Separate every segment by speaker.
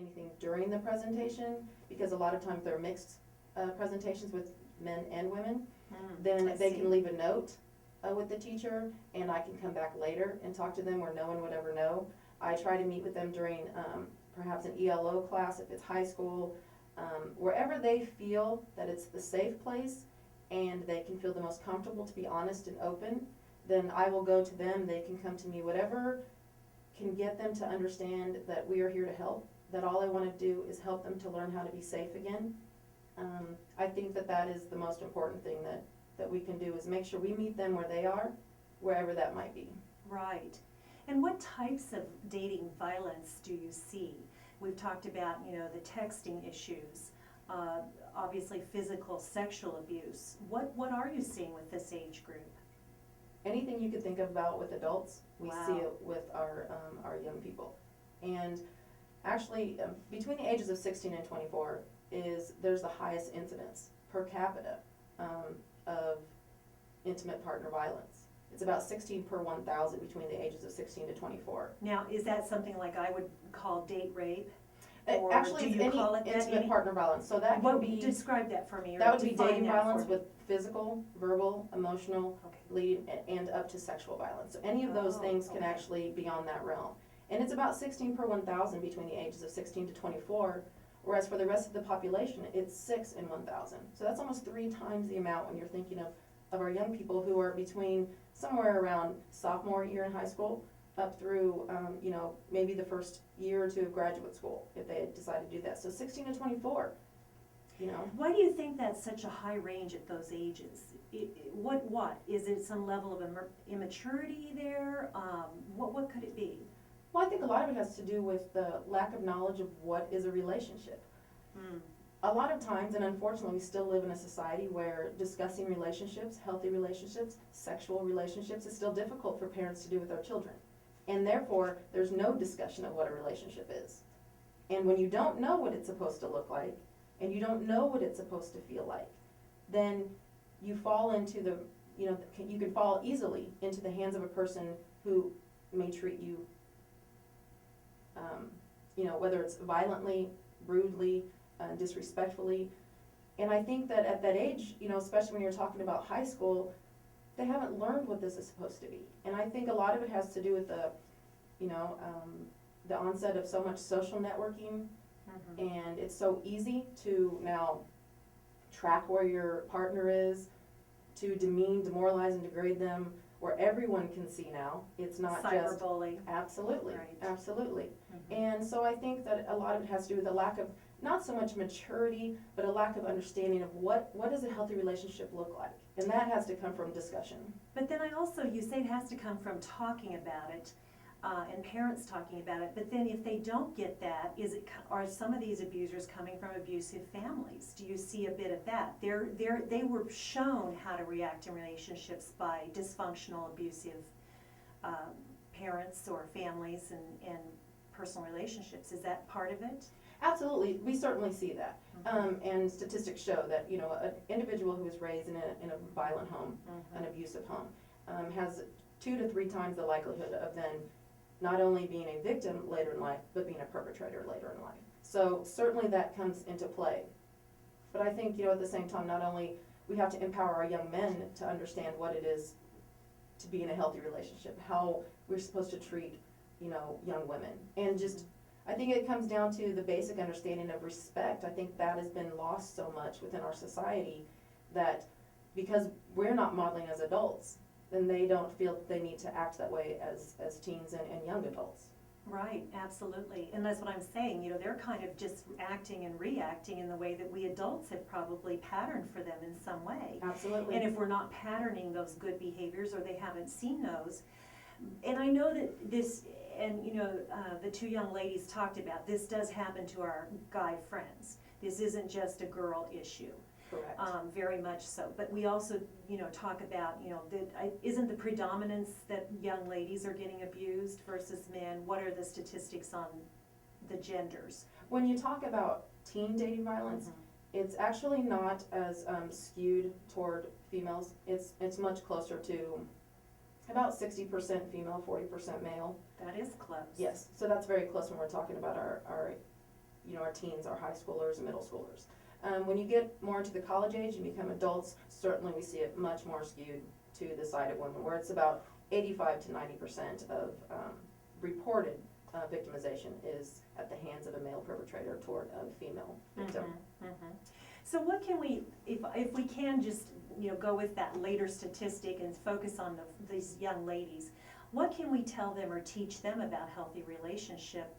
Speaker 1: anything during the presentation, because a lot of times they're mixed presentations with men and women, then they can leave a note with the teacher, and I can come back later and talk to them where no one would ever know. I try to meet with them during perhaps an ELO class if it's high school, wherever they feel that it's the safe place and they can feel the most comfortable to be honest and open, then I will go to them, they can come to me, whatever can get them to understand that we are here to help, that all I want to do is help them to learn how to be safe again. I think that that is the most important thing that we can do, is make sure we meet them where they are, wherever that might be.
Speaker 2: Right. And what types of dating violence do you see? We've talked about, you know, the texting issues, obviously physical, sexual abuse. What are you seeing with this age group?
Speaker 1: Anything you could think about with adults, we
Speaker 2: Wow.
Speaker 1: see it with our young people. And actually, between the ages of 16 and 24 there's the highest incidence per capita of intimate partner violence. It's about 16 per 1,000 between the ages of 16 to 24.
Speaker 2: Now, is that something like I would call date rape? Or
Speaker 1: Actually,
Speaker 2: do
Speaker 1: it's
Speaker 2: you
Speaker 1: any
Speaker 2: call it that?
Speaker 1: intimate partner violence. So that
Speaker 2: What,
Speaker 1: can be,
Speaker 2: describe that for me, or
Speaker 1: that would be
Speaker 2: define
Speaker 1: dating
Speaker 2: that
Speaker 1: violence
Speaker 2: for me.
Speaker 1: with physical, verbal, emotional,
Speaker 2: Okay.
Speaker 1: lead, and up to sexual violence. So any of those
Speaker 2: Oh,
Speaker 1: things can
Speaker 2: okay.
Speaker 1: actually be on that realm. And it's about 16 per 1,000 between the ages of 16 to 24, whereas for the rest of the population, it's 6 in 1,000. So that's almost 3 times the amount when you're thinking of our young people who are between somewhere around sophomore year in high school up through, you know, maybe the first year or two of graduate school, if they decide to do that. So 16 to 24, you know.
Speaker 2: Why do you think that's such a high range at those ages? What? Is it some level of immaturity there? What could it be?
Speaker 1: Well, I think a lot of it has to do with the lack of knowledge of what is a relationship. A lot of times, and unfortunately, we still live in a society where discussing relationships, healthy relationships, sexual relationships, is still difficult for parents to do with their children. And therefore, there's no discussion of what a relationship is. And when you don't know what it's supposed to look like, and you don't know what it's supposed to feel like, then you fall into the, you know, you can fall easily into the hands of a person who may treat you, you know, whether it's violently, rudely, disrespectfully. And I think that at that age, you know, especially when you're talking about high school, they haven't learned what this is supposed to be. And I think a lot of it has to do with the, you know, the onset of so much social networking, and it's so easy to now track where your partner is, to demean, demoralize, and degrade them, where everyone can see now. It's not just
Speaker 2: Cyberbully.
Speaker 1: absolutely,
Speaker 2: Right.
Speaker 1: absolutely. And so I think that a lot of it has to do with a lack of not so much maturity, but a lack of understanding of what does a healthy relationship look like, and that has to come from discussion.
Speaker 2: But then I also, you say it has to come from talking about it, and parents talking about it, but then if they don't get that, are some of these abusers coming from abusive families? Do you see a bit of that? They were shown how to react in relationships by dysfunctional, abusive parents or families and personal relationships. Is that part of it?
Speaker 1: Absolutely, we certainly see that. And statistics show that, you know, an individual who is raised in a violent home, an abusive home, has 2 to 3 times the likelihood of then not only being a victim later in life, but being a perpetrator later in life. So certainly that comes into play. But I think, you know, at the same time, not only we have to empower our young men to understand what it is to be in a healthy relationship, how we're supposed to treat, you know, young women, and just, I think it comes down to the basic understanding of respect. I think that has been lost so much within our society, that because we're not modeling as adults, then they don't feel that they need to act that way as teens and young adults.
Speaker 2: Right, absolutely. And that's what I'm saying, you know, they're kind of just acting and reacting in the way that we adults have probably patterned for them in some way.
Speaker 1: Absolutely.
Speaker 2: And if we're not patterning those good behaviors, or they haven't seen those, and I know that this, and you know, the 2 young ladies talked about, this does happen to our guy friends. This isn't just a girl issue.
Speaker 1: Correct.
Speaker 2: Very much so. But we also, you know, talk about, you know, isn't the predominance that young ladies are getting abused versus men? What are the statistics on the genders?
Speaker 1: When you talk about teen dating violence, it's actually not as skewed toward females. It's much closer to about 60% female, 40% male.
Speaker 2: That is close.
Speaker 1: Yes, so that's very close when we're talking about our our teens, our high schoolers and middle schoolers. When you get more into the college age and become adults, certainly we see it much more skewed to the side of women, where it's about 85 to 90% of reported victimization is at the hands of a male perpetrator toward a female victim.
Speaker 2: So what can we, if we can just, go with that later statistic and focus on these young ladies, what can we tell them or teach them about healthy relationship,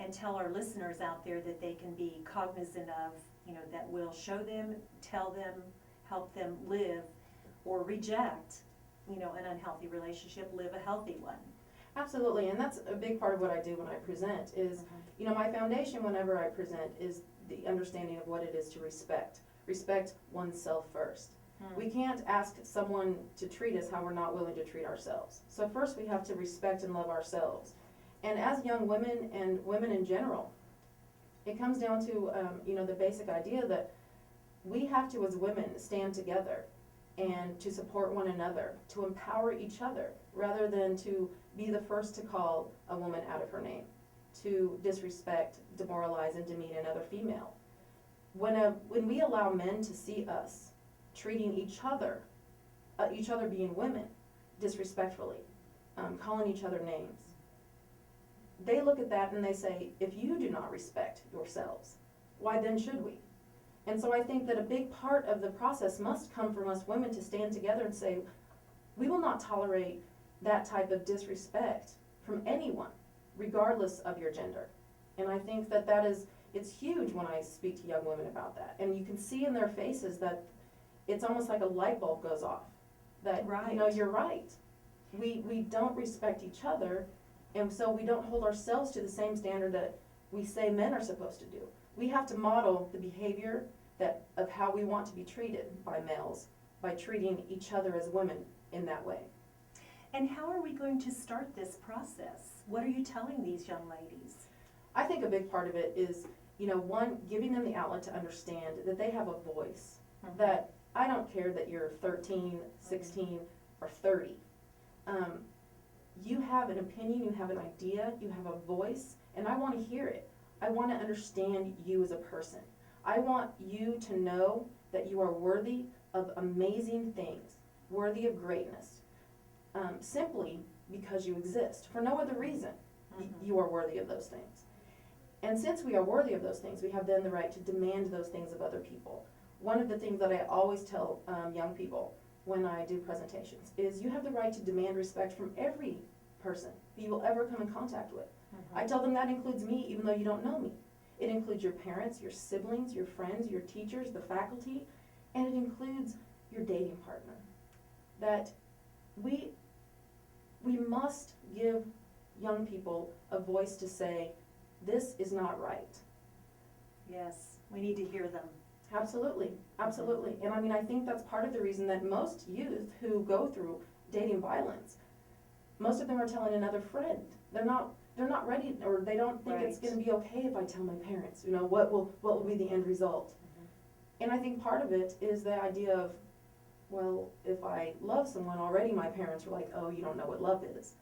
Speaker 2: and tell our listeners out there that they can be cognizant of, that will show them, tell them, help them live or reject, an unhealthy relationship, live a healthy one?
Speaker 1: Absolutely, and that's a big part of what I do when I present is, my foundation whenever I present is the understanding of what it is to respect oneself first. We can't ask someone to treat us how we're not willing to treat ourselves. So first we have to respect and love ourselves. And as young women and women in general, it comes down to, the basic idea that we have to, as women, stand together and to support one another, to empower each other, rather than to be the first to call a woman out of her name, to disrespect, demoralize, and demean another female. When we allow men to see us treating each other being women, disrespectfully, calling each other names, they look at that and they say, if you do not respect yourselves, why then should we? And so I think that a big part of the process must come from us women to stand together and say, we will not tolerate that type of disrespect from anyone, regardless of your gender. And I think that it's huge when I speak to young women about that. And you can see in their faces that it's almost like a light bulb goes off. That,
Speaker 2: right.
Speaker 1: You're right. We don't respect each other, and so we don't hold ourselves to the same standard that we say men are supposed to do. We have to model the behavior of how we want to be treated by males, by treating each other as women in that way.
Speaker 2: And how are we going to start this process? What are you telling these young ladies?
Speaker 1: I think a big part of it is, one, giving them the outlet to understand that they have a voice. That I don't care that you're 13, 16, or 30. You have an opinion, you have an idea, you have a voice, and I want to hear it. I want to understand you as a person. I want you to know that you are worthy of amazing things, worthy of greatness, simply because you exist. For no other reason, you are worthy of those things. And since we are worthy of those things, we have then the right to demand those things of other people. One of the things that I always tell young people when I do presentations is you have the right to demand respect from every person who you will ever come in contact with. I tell them that includes me, even though you don't know me. It includes your parents, your siblings, your friends, your teachers, the faculty, and it includes your dating partner. That we must give young people a voice to say, this is not right.
Speaker 2: Yes, we need to hear them.
Speaker 1: Absolutely, absolutely. And I think that's part of the reason that most youth who go through dating violence, most of them are telling another friend. They're not ready, or they don't think it's going to be okay if I tell my parents. What will be the end result? And I think part of it is the idea of, well, if I love someone already, my parents were like, oh, you don't know what love is.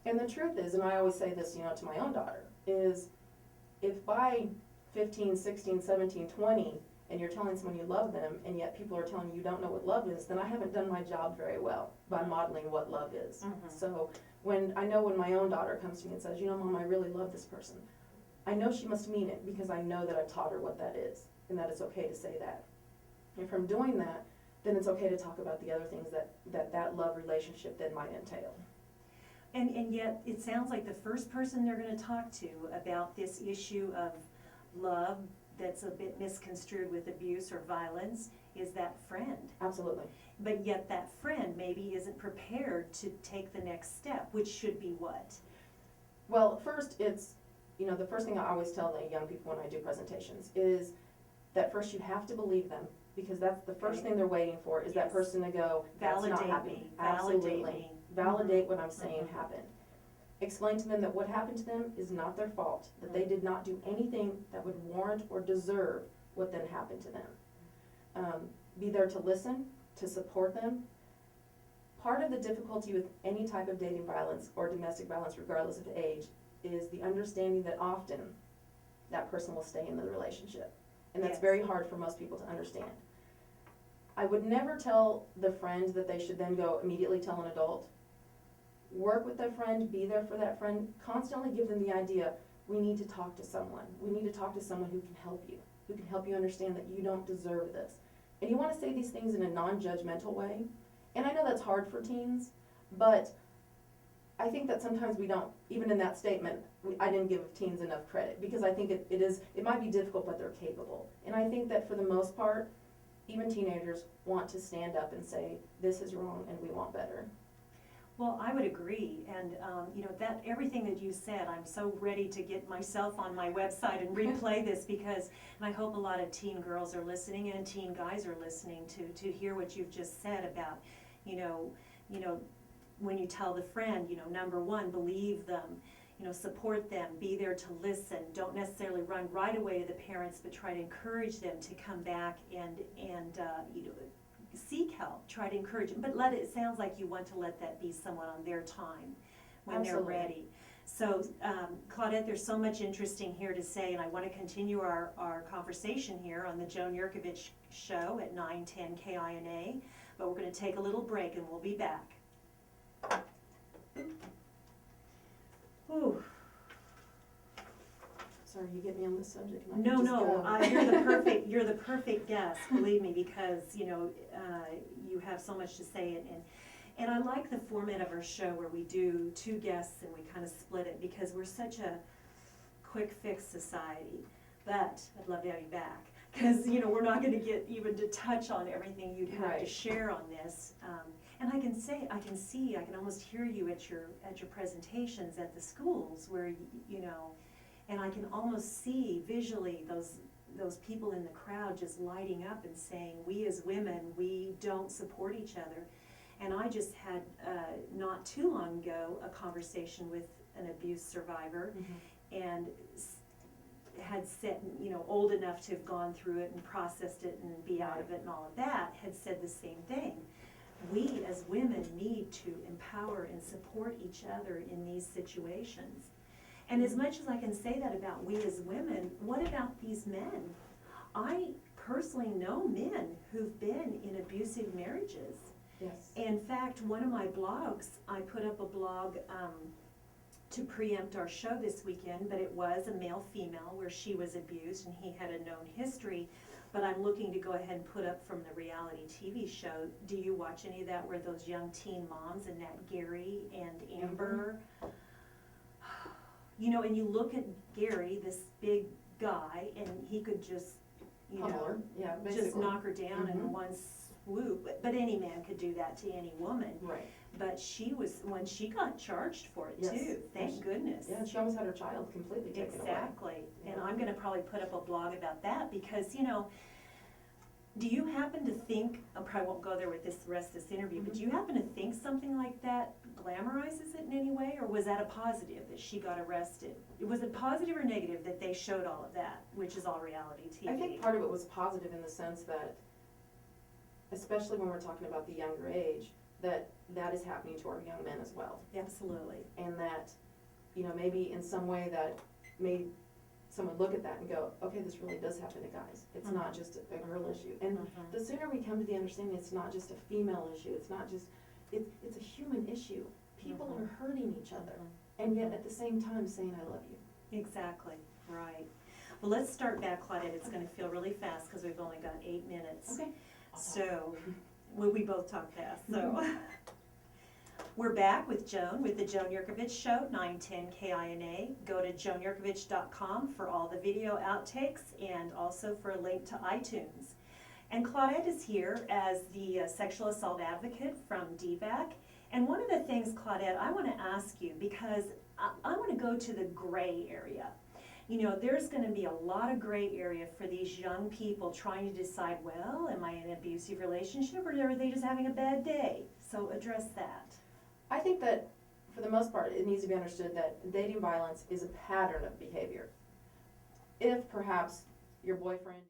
Speaker 1: And the truth is, and I always say this, to my own daughter, is if by 15, 16, 17, 20, and you're telling someone you love them, and yet people are telling you don't know what love is, then I haven't done my job very well by modeling what love is. So when my own daughter comes to me and says, Mom, I really love this person, I know she must mean it because I know that I've taught her what that is, and that it's okay to say that. And from doing that, then it's okay to talk about the other things that love relationship then might entail.
Speaker 2: And yet, it sounds like the first person they're going to talk to about this issue of love that's a bit misconstrued with abuse or violence is that friend.
Speaker 1: Absolutely.
Speaker 2: But yet that friend maybe isn't prepared to take the next step, which should be what?
Speaker 1: Well, first it's, the first thing I always tell the young people when I do presentations is that first you have to believe them, because that's the first thing they're waiting for is that person to go, that's not
Speaker 2: Validate
Speaker 1: happening.
Speaker 2: me.
Speaker 1: Absolutely.
Speaker 2: Validate me.
Speaker 1: Validate what I'm saying happened. Explain to them that what happened to them is not their fault, that they did not do anything that would warrant or deserve what then happened to them. Be there to listen, to support them. Part of the difficulty with any type of dating violence or domestic violence, regardless of age, is the understanding that often that person will stay in the relationship. And that's
Speaker 2: Yes.
Speaker 1: very hard for most people to understand. I would never tell the friend that they should then go immediately tell an adult. Work with that friend, be there for that friend, constantly give them the idea, we need to talk to someone. We need to talk to someone who can help you understand that you don't deserve this. And you wanna say these things in a non-judgmental way. And I know that's hard for teens, but I think that sometimes we don't, even in that statement, I didn't give teens enough credit, because I think it might be difficult, but they're capable. And I think that for the most part, even teenagers want to stand up and say, this is wrong and we want better.
Speaker 2: Well, I would agree, and that everything that you said, I'm so ready to get myself on my website and replay this, because, and I hope a lot of teen girls are listening and teen guys are listening to hear what you've just said about, when you tell the friend, number one, believe them, support them, be there to listen. Don't necessarily run right away to the parents, but try to encourage them to come back and seek help. Try to encourage them, but it sounds like you want to let that be someone on their time when
Speaker 1: Absolutely.
Speaker 2: they're ready. So, Claudette, there's so much interesting here to say, and I want to continue our conversation here on the Joan Yurkovich Show at 9:10 KINA, but we're going to take a little break and we'll be back. Ooh.
Speaker 1: Sorry, you get me on this subject. And I can just
Speaker 2: No,
Speaker 1: go.
Speaker 2: you're the perfect guest, believe me, because, you have so much to say, and I like the format of our show where we do two guests and we kind of split it, because we're such a quick fix society, but I'd love to have you back, because, we're not gonna get even to touch on everything you'd have to
Speaker 1: Right.
Speaker 2: share on this, and I can almost hear you at your presentations at the schools where, and I can almost see visually those people in the crowd just lighting up and saying, we as women, we don't support each other. And I just had, not too long ago, a conversation with an abuse survivor, and had said, old enough to have gone through it and processed it and be out of it and all of that, had said the same thing. We as women need to empower and support each other in these situations. And as much as I can say that about we as women, what about these men? I personally know men who've been in abusive marriages.
Speaker 1: Yes.
Speaker 2: In fact, one of my blogs, I put up a blog to preempt our show this weekend, but it was a male-female where she was abused and he had a known history. But I'm looking to go ahead and put up from the reality TV show. Do you watch any of that, where those young teen moms, Annette Gary and Amber? And you look at Gary, this big guy, and he could just,
Speaker 1: Her. Yeah,
Speaker 2: just
Speaker 1: basically.
Speaker 2: knock her down in one swoop. But any man could do that to any woman.
Speaker 1: Right.
Speaker 2: But she got charged for it
Speaker 1: Yes.
Speaker 2: too, thank
Speaker 1: Yes.
Speaker 2: goodness.
Speaker 1: Yeah, she almost had her child completely taken away.
Speaker 2: Exactly, and
Speaker 1: Yeah.
Speaker 2: I'm gonna probably put up a blog about that, because, do you happen to think, I probably won't go there with this rest of this interview, but do you happen to think something like that glamorizes it in any way, or was that a positive that she got arrested? Was it positive or negative that they showed all of that, which is all reality TV?
Speaker 1: I think part of it was positive in the sense that, especially when we're talking about the younger age, that is happening to our young men as well.
Speaker 2: Absolutely.
Speaker 1: And that, maybe in some way that made someone look at that and go, okay, this really does happen to guys. It's not just a girl issue. And the sooner we come to the understanding it's not just a female issue, it's a human issue. People are hurting each other, and yet at the same time saying, I love you.
Speaker 2: Exactly, right. Well, let's start back, Claudette. It's gonna feel really fast because we've only got 8 minutes.
Speaker 1: Okay.
Speaker 2: So, we both talk fast, so. We're back with Joan, with the Joan Yurkovich Show, 910 KINA. Go to joanyurkovich.com for all the video outtakes and also for a link to iTunes. And Claudette is here as the sexual assault advocate from DVAC. And one of the things, Claudette, I want to ask you, because I want to go to the gray area. There's going to be a lot of gray area for these young people trying to decide, well, am I in an abusive relationship, or are they just having a bad day? So address that.
Speaker 1: I think that, for the most part, it needs to be understood that dating violence is a pattern of behavior. If perhaps your boyfriend